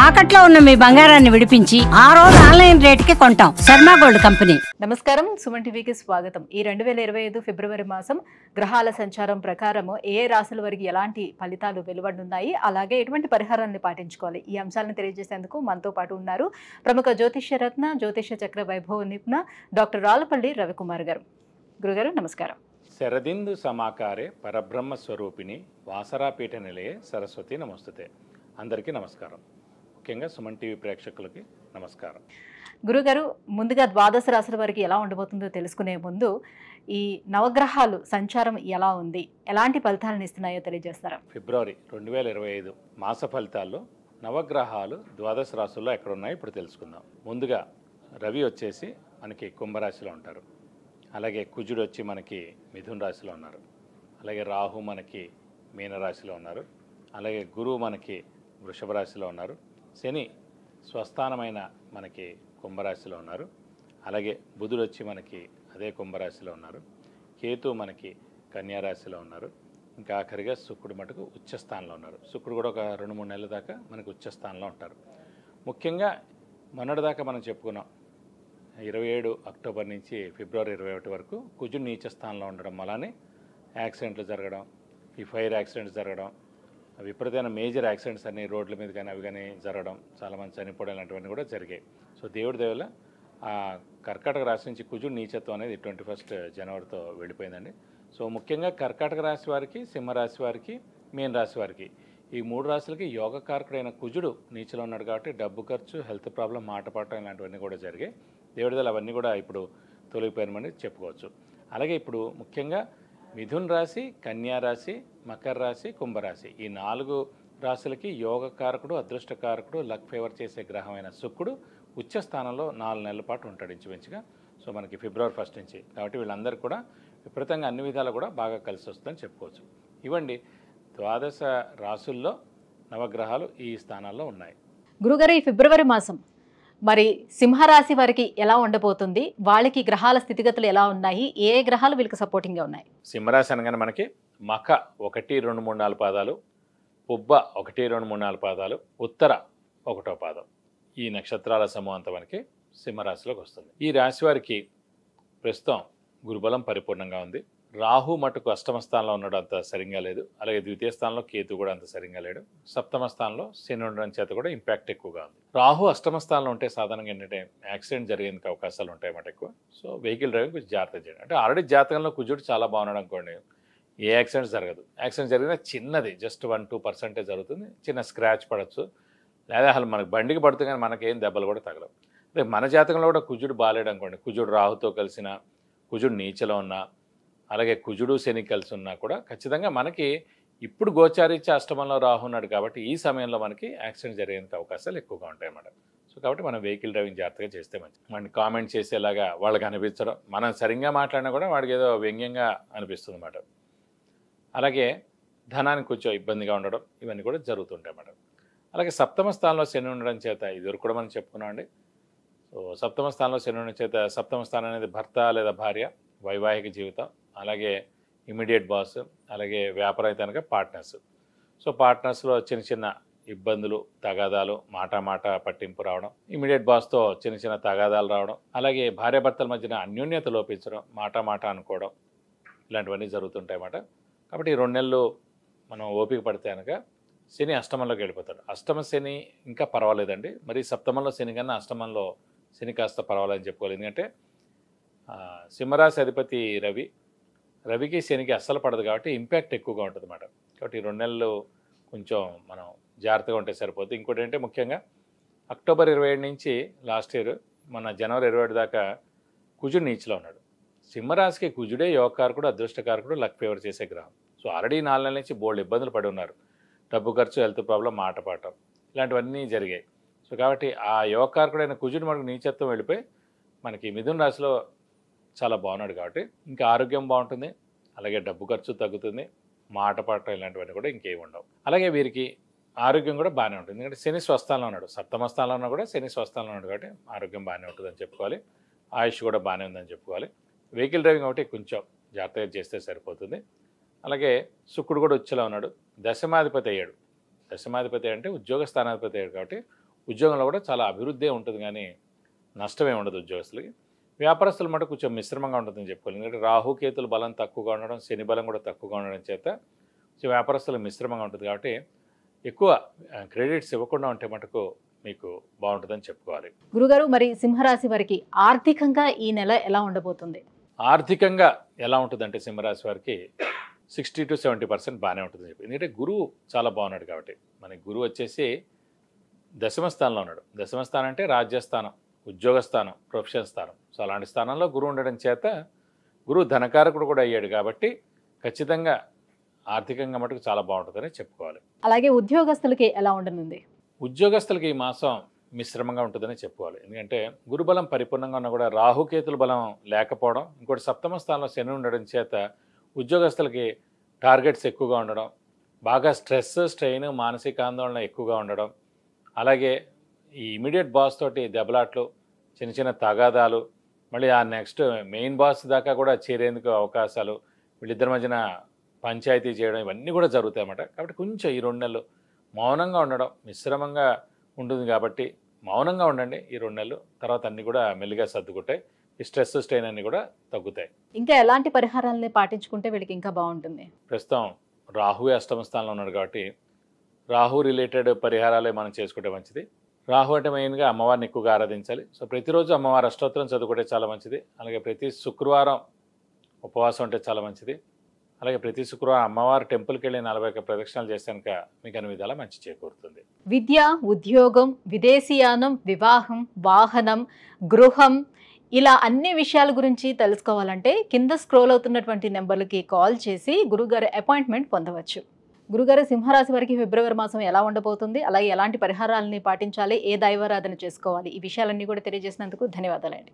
తాకట్లో ఉన్న మీ బంగారాన్ని విడిపించి ఆ రోజు ఆన్లైన్ రేటుకి కొంటాం. Sharma gold company. నమస్కారం, సుమన్ టీవీకి స్వాగతం. ఈ 2025 ఫిబ్రవరి మాసం గ్రహాల సంచారం ప్రకారం ఏ రాశుల వారికి ఎలాంటి ఫలితాలు వెలువడున్నాయి, అలాగే ఎటువంటి పరిహారాలను పాటించుకోవాలి, ఈ అంశాలను తెలియజేసేందుకు మనతో పాటు ఉన్నారు ప్రముఖ జ్యోతిష్య రత్న జ్యోతిష్య చక్ర వైభవ నిపుణ డాక్టర్ రాళ్ళపల్లి రవికుమార్ గారు. గురుగారు నమస్కారం. శరదిందు సమాకారే పరబ్రహ్మ స్వరూపిణి వాసరాపీఠ నిలయే సరస్వతి నమస్తుతే. అందరికీ నమస్కారం. ముఖ్యంగా సుమన్ టీవీ ప్రేక్షకులకి నమస్కారం. గురుగారు, ముందుగా ద్వాదశ రాశుల వారికి ఎలా ఉండబోతుందో తెలుసుకునే ముందు ఈ నవగ్రహాలు సంచారం ఎలా ఉంది, ఎలాంటి ఫలితాలను ఇస్తున్నాయో తెలియజేస్తారా? ఫిబ్రవరి 2025 మాస ఫలితాల్లో నవగ్రహాలు ద్వాదశ రాశుల్లో ఎక్కడున్నాయో ఇప్పుడు తెలుసుకుందాం. ముందుగా రవి వచ్చేసి మనకి కుంభరాశిలో ఉంటారు. అలాగే కుజుడు వచ్చి మనకి మిథున రాశిలో ఉన్నారు. అలాగే రాహు మనకి మీనరాశిలో ఉన్నారు. అలాగే గురువు మనకి వృషభ రాశిలో ఉన్నారు. శని స్వస్థానమైన మనకి కుంభరాశిలో ఉన్నారు. అలాగే బుధుడు వచ్చి మనకి అదే కుంభరాశిలో ఉన్నారు. కేతు మనకి కన్యారాశిలో ఉన్నారు. ఇంకా ఆఖరిగా శుక్రుడు మటుకు ఉచ్చస్థానంలో ఉన్నారు. శుక్రుడు కూడా ఒక 2-3 నెలల దాకా మనకి ఉచ్చస్థానంలో ఉంటారు. ముఖ్యంగా మొన్నటిదాకా మనం చెప్పుకున్నాం 27 అక్టోబర్ నుంచి ఫిబ్రవరి 21 వరకు కుజుడు నీచ స్థానంలో ఉండడం వల్లనే యాక్సిడెంట్లు జరగడం, ఈ ఫైర్ యాక్సిడెంట్స్ జరగడం, విపరీతమైన మేజర్ యాక్సిడెంట్స్ అన్ని రోడ్ల మీద కానీ అవి కానీ జరగడం, చాలామంది చనిపోవడం లాంటివన్నీ కూడా జరిగాయి. సో దేవుడి దేవుల ఆ కర్కాటక రాశి నుంచి కుజుడు నీచత్వం అనేది 21 జనవరితో వెళ్ళిపోయిందండి. సో ముఖ్యంగా కర్కాటక రాశి వారికి, సింహరాశి వారికి, మీన రాశి వారికి ఈ 3 రాశులకి యోగకారకుడైన కుజుడు నీచలో ఉన్నాడు కాబట్టి డబ్బు ఖర్చు, హెల్త్ ప్రాబ్లం, మాట పాడటం ఇలాంటివన్నీ కూడా జరిగాయి. దేవుడి దేవుల అవన్నీ కూడా ఇప్పుడు తొలగిపోయినమని చెప్పుకోవచ్చు. అలాగే ఇప్పుడు ముఖ్యంగా మిథున్ రాశి, కన్యా రాశి, మకర రాశి, కుంభరాశి ఈ 4 రాశులకి యోగకారకుడు, అదృష్టకారకుడు, లక్ ఫేవర్ చేసే గ్రహమైన శుక్రుడు ఉచ్చ స్థానంలో 4 నెలల పాటు ఉంటాడు ఇంచుమించుగా. సో మనకి ఫిబ్రవరి 1 నుంచి. కాబట్టి వీళ్ళందరూ కూడా విపరీతంగా అన్ని విధాలు కూడా బాగా కలిసి వస్తుందని చెప్పుకోవచ్చు. ఇవ్వండి ద్వాదశ రాశుల్లో నవగ్రహాలు ఈ స్థానాల్లో ఉన్నాయి. గురుగారు, ఈ ఫిబ్రవరి మాసం మరి సింహరాశి వారికి ఎలా ఉండబోతుంది, వాళ్ళకి గ్రహాల స్థితిగతులు ఎలా ఉన్నాయి, ఏ గ్రహాలు వీళ్ళకి సపోర్టింగ్గా ఉన్నాయి? సింహరాశి అనగానే మనకి మఖ 1, 2, 3, 4 పాదాలు, పుబ్బ 1, 2, 3, 4 పాదాలు, ఉత్తర 1వ పాదం, ఈ నక్షత్రాల సమూహంతో మనకి సింహరాశిలోకి వస్తుంది. ఈ రాశి వారికి ప్రస్తుతం గురుబలం పరిపూర్ణంగా ఉంది. రాహు మటుకు అష్టమ స్థానంలో ఉండడం అంత సరిగ్గా లేదు. అలాగే ద్వితీయ స్థానంలో కేతు కూడా అంత సరిగ్గా లేడు. సప్తమ స్థానంలో శని ఉండడం చేత కూడా ఇంపాక్ట్ ఎక్కువగా ఉంది. రాహు అష్టమ స్థానంలో ఉంటే సాధారణంగా ఏంటంటే యాక్సిడెంట్ జరిగేందుకు అవకాశాలు ఉంటాయి అన్నమాట ఎక్కువ. సో వెహికల్ డ్రైవింగ్ కొంచెం జాగ్రత్త చేయండి. అంటే ఆల్రెడీ జాతకంలో కుజుడు చాలా బాగున్నాడు అనుకోండి, ఏ యాక్సిడెంట్స్ జరగదు. యాక్సిడెంట్ జరిగినా చిన్నది, జస్ట్ 1-2% జరుగుతుంది. చిన్న స్క్రాచ్ పడవచ్చు, లేదా అసలు మనకు బండికి పడుతుంది కానీ మనకేం దెబ్బలు కూడా తగలవు. అదే మన జాతకంలో కూడా కుజుడు బాగాలేడు అనుకోండి, కుజుడు రాహుతో కలిసిన, కుజుడు నీచలో ఉన్నా, అలాగే కుజుడు శని కలిసి ఉన్నా కూడా ఖచ్చితంగా మనకి ఇప్పుడు గోచారీత్య అష్టమంలో రాహు ఉన్నాడు కాబట్టి ఈ సమయంలో మనకి యాక్సిడెంట్ జరిగేందుకు అవకాశాలు ఎక్కువగా ఉంటాయి అన్నమాట. సో కాబట్టి మనం వెహికల్ డ్రైవింగ్ జాగ్రత్తగా చేస్తే మంచిది. మనం కామెంట్ చేసేలాగా వాళ్ళకి అనిపించడం, మనం సరిగ్గా మాట్లాడినా కూడా వాడికి ఏదో వ్యంగ్యంగా అనిపిస్తుంది అన్నమాట. అలాగే ధనానికి కొంచెం ఇబ్బందిగా ఉండడం, ఇవన్నీ కూడా జరుగుతుంటాయి అన్నమాట. అలాగే సప్తమ స్థానంలో శని ఉండడం చేత ఇదివరకు కూడా మనం చెప్పుకున్నామండి. సో సప్తమ స్థానంలో శని ఉండడం చేత, సప్తమ స్థానం అనేది భర్త లేదా భార్య, వైవాహిక జీవితం, అలాగే ఇమీడియట్ బాస్, అలాగే వ్యాపారవేత్తనగా పార్ట్నర్స్. సో పార్ట్నర్స్లో చిన్న చిన్న ఇబ్బందులు, తగాదాలు, మాట పట్టింపు రావడం, ఇమీడియట్ బాస్తో చిన్న చిన్న తగాదాలు రావడం, అలాగే భార్యాభర్తల మధ్యన అన్యోన్యత లోపించడం, మాట అనుకోవడం, ఇలాంటివన్నీ జరుగుతుంటాయి అన్నమాట. కాబట్టి ఈ 2 నెలలు మనం ఓపిక పడితే కనుక శని అష్టమంలోకి వెళ్ళిపోతాడు. అష్టమ శని ఇంకా పర్వాలేదండి, మరి సప్తమంలో శని కన్నా అష్టమంలో శని కాస్త పర్వాలేదని చెప్పుకోవాలి. ఎందుకంటే సింహరాశి అధిపతి రవికి శనికి అస్సలు పడదు కాబట్టి ఇంపాక్ట్ ఎక్కువగా ఉంటుంది అన్నమాట. కాబట్టి 2 నెలలు కొంచెం మనం జాగ్రత్తగా ఉంటే సరిపోతుంది. ఇంకోటి ఏంటంటే ముఖ్యంగా అక్టోబర్ 27 నుంచి లాస్ట్ ఇయర్ మన జనవరి 27 దాకా కుజుడు నీచలో ఉన్నాడు. సింహరాశికి కుజుడే యోగకారకుడు, అదృష్టకారకుడు, లక్ ఫేవర్ చేసే గ్రహం. సో ఆల్రెడీ 4 నెలల నుంచి బోల్డ్ ఇబ్బందులు పడి ఉన్నారు. డబ్బు ఖర్చు, హెల్త్ ప్రాబ్లం, మాట పాడటం ఇలాంటివన్నీ జరిగాయి. సో కాబట్టి ఆ యోగకారకుడైన కుజుడు మనకు నీచత్వం వెళ్ళిపోయి మనకి మిథున రాశిలో చాలా బాగున్నాడు కాబట్టి ఇంకా ఆరోగ్యం బాగుంటుంది, అలాగే డబ్బు ఖర్చు తగ్గుతుంది, మాట పాడటం ఇలాంటివన్నీ కూడా ఇంకేమి ఉండవు. అలాగే వీరికి ఆరోగ్యం కూడా బాగానే ఉంటుంది, ఎందుకంటే శని స్వస్థానంలో ఉన్నాడు. సప్తమ స్థానంలో ఉన్నా కూడా శని స్వస్థానంలో ఉన్నాడు కాబట్టి ఆరోగ్యం బాగానే ఉంటుందని చెప్పుకోవాలి. ఆయుష్ కూడా బాగానే ఉందని చెప్పుకోవాలి. వెహికల్ డ్రైవింగ్ ఒకటి కొంచెం జాగ్రత్తగా చేస్తే సరిపోతుంది. అలాగే శుక్రుడు కూడా ఉచ్చలో ఉన్నాడు, దశమాధిపతి అయ్యాడు. దశమాధిపతి అంటే ఉద్యోగ స్థానాధిపతి అయ్యాడు కాబట్టి ఉద్యోగంలో కూడా చాలా అభివృద్ధి ఉంటుంది, కానీ నష్టమే ఉండదు ఉద్యోగస్తులకి. వ్యాపారస్తుల మటు కొంచెం మిశ్రమంగా ఉంటుందని చెప్పుకోవాలి. ఎందుకంటే రాహుకేతుల బలం తక్కువగా ఉండడం, శని బలం కూడా తక్కువగా ఉండడం చేత వ్యాపారస్తులకు మిశ్రమంగా ఉంటుంది. కాబట్టి ఎక్కువ క్రెడిట్స్ ఇవ్వకుండా ఉంటే మటుకు మీకు బాగుంటుందని చెప్పుకోవాలి. గురుగారు, మరి సింహరాశి వారికి ఆర్థికంగా ఈ నెల ఎలా ఉండబోతుంది? ఆర్థికంగా ఎలా ఉంటుందంటే సింహరాశి వారికి 60 to 70% బాగానే ఉంటుందని చెప్పి. ఎందుకంటే గురువు చాలా బాగున్నాడు కాబట్టి. మనకి గురువు వచ్చేసి దశమ స్థానంలో ఉన్నాడు. దశమ స్థానం అంటే రాజ్యస్థానం, ఉద్యోగ స్థానం, ప్రొఫెషన్ స్థానం. సో అలాంటి స్థానంలో గురువు ఉండడం చేత గురువు ధనకారకుడు కూడా అయ్యాడు కాబట్టి ఖచ్చితంగా ఆర్థికంగా మటుకు చాలా బాగుంటుందని చెప్పుకోవాలి. అలాగే ఉద్యోగస్తులకి ఎలా ఉండనుంది? ఉద్యోగస్తులకి ఈ మాసం మిశ్రమంగా ఉంటుందని చెప్పుకోవాలి. ఎందుకంటే గురుబలం పరిపూర్ణంగా ఉన్నా కూడా రాహుకేతుల బలం లేకపోవడం, ఇంకోటి సప్తమ స్థానంలో శని ఉండడం చేత ఉద్యోగస్తులకి టార్గెట్స్ ఎక్కువగా ఉండడం, బాగా స్ట్రెస్, స్ట్రెయిన్, మానసిక ఆందోళన ఎక్కువగా ఉండడం, అలాగే ఈ ఇమీడియట్ బాస్ తోటి దెబ్బలాట్లు, చిన్న చిన్న తగాదాలు, మళ్ళీ ఆ నెక్స్ట్ మెయిన్ బాస్ దాకా కూడా చేరేందుకు అవకాశాలు, వీళ్ళిద్దరి మధ్యన పంచాయతీ చేయడం, ఇవన్నీ కూడా జరుగుతాయి అన్నమాట. కాబట్టి కొంచెం ఈ 2 నెలలు మౌనంగా ఉండడం, మిశ్రమంగా ఉంటుంది కాబట్టి మౌనంగా ఉండండి ఈ 2 నెలలు. తర్వాత అన్నీ కూడా మెల్లిగా సర్దుకుంటాయి. ఈ స్ట్రెస్, స్ట్రెయిన్ అన్నీ కూడా తగ్గుతాయి. ఇంకా ఎలాంటి పరిహారాలని పాటించుకుంటే వీళ్ళకి ఇంకా బాగుంటుంది? ప్రస్తుతం రాహువే అష్టమ స్థానంలో ఉన్నాడు కాబట్టి రాహు రిలేటెడ్ పరిహారాలే మనం చేసుకుంటే మంచిది. రాహు అంటే మెయిన్గా అమ్మవారిని ఎక్కువగా ఆరాధించాలి. సో ప్రతిరోజు అమ్మవారి అష్టోత్తరం చదువుకుంటే చాలా మంచిది. అలాగే ప్రతి శుక్రవారం ఉపవాసం ఉంటే చాలా మంచిది. అలాగే ప్రతి శుక్రవారం అమ్మవారి టెంపుల్కి వెళ్ళి 41 ప్రదక్షిణాలు చేశాక మీకు అన్ని విధాలా మంచి చేకూరుతుంది. విద్య, ఉద్యోగం, విదేశీయానం, వివాహం, వాహనం, గృహం, ఇలా అన్ని విషయాల గురించి తెలుసుకోవాలంటే కింద స్క్రోల్ అవుతున్నటువంటి నెంబర్లకి కాల్ చేసి గురుగారి అపాయింట్మెంట్ పొందవచ్చు. గురుగారు, సింహరాశి వారికి ఫిబ్రవరి మాసం ఎలా ఉండబోతుంది, అలాగే ఎలాంటి పరిహారాలని పాటించాలి, ఏ దైవారాధన చేసుకోవాలి, ఈ విషయాలన్నీ కూడా తెలియజేసినందుకు ధన్యవాదాలండి.